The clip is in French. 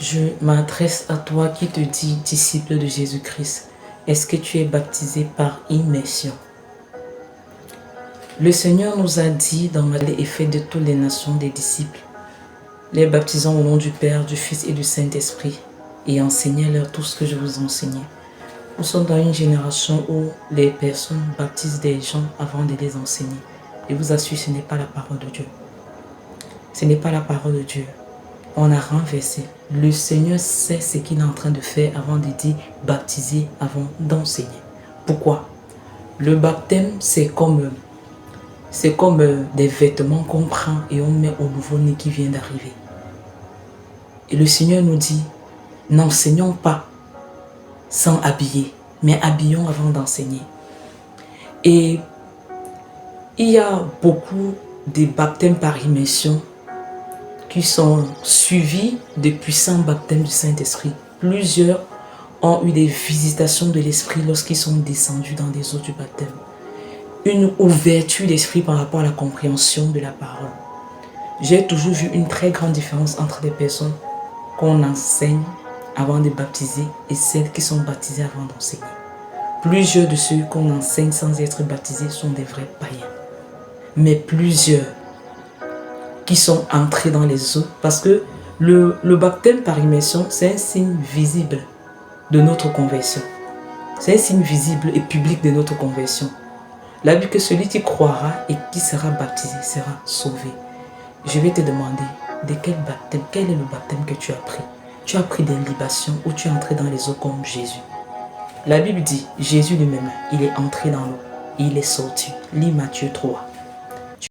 Je m'adresse à toi qui te dis disciple de Jésus-Christ. Est-ce que tu es baptisé par immersion? Le Seigneur nous a dit dans Matthieu et fait de toutes les nations des disciples, les baptisant au nom du Père, du Fils et du Saint-Esprit, et enseignez-leur tout ce que je vous enseignais. Nous sommes dans une génération où les personnes baptisent des gens avant de les enseigner. Je vous assure, ce n'est pas la parole de Dieu. Ce n'est pas la parole de Dieu. On a renversé. Le Seigneur sait ce qu'il est en train de faire avant de dire baptiser, avant d'enseigner. Pourquoi? Le baptême, c'est comme des vêtements qu'on prend et on met au nouveau-né qui vient d'arriver. Et le Seigneur nous dit, n'enseignons pas sans habiller, mais habillons avant d'enseigner. Et il y a beaucoup de baptêmes par immersion qui sont suivis de puissants baptêmes du Saint-Esprit. Plusieurs ont eu des visitations de l'Esprit lorsqu'ils sont descendus dans les eaux du baptême. Une ouverture d'esprit par rapport à la compréhension de la parole. J'ai toujours vu une très grande différence entre les personnes qu'on enseigne avant de baptiser et celles qui sont baptisées avant d'enseigner. Plusieurs de ceux qu'on enseigne sans être baptisés sont des vrais païens. Mais plusieurs qui sont entrés dans les eaux, parce que le baptême par immersion, c'est un signe visible de notre conversion. C'est un signe visible et public de notre conversion. La Bible que celui qui croira et qui sera baptisé sera sauvé. Je vais te demander de quel est le baptême que tu as pris. Tu as pris des libations ou tu es entré dans les eaux comme Jésus. La Bible dit, Jésus lui-même, il est entré dans l'eau et il est sorti. Lis Matthieu 3.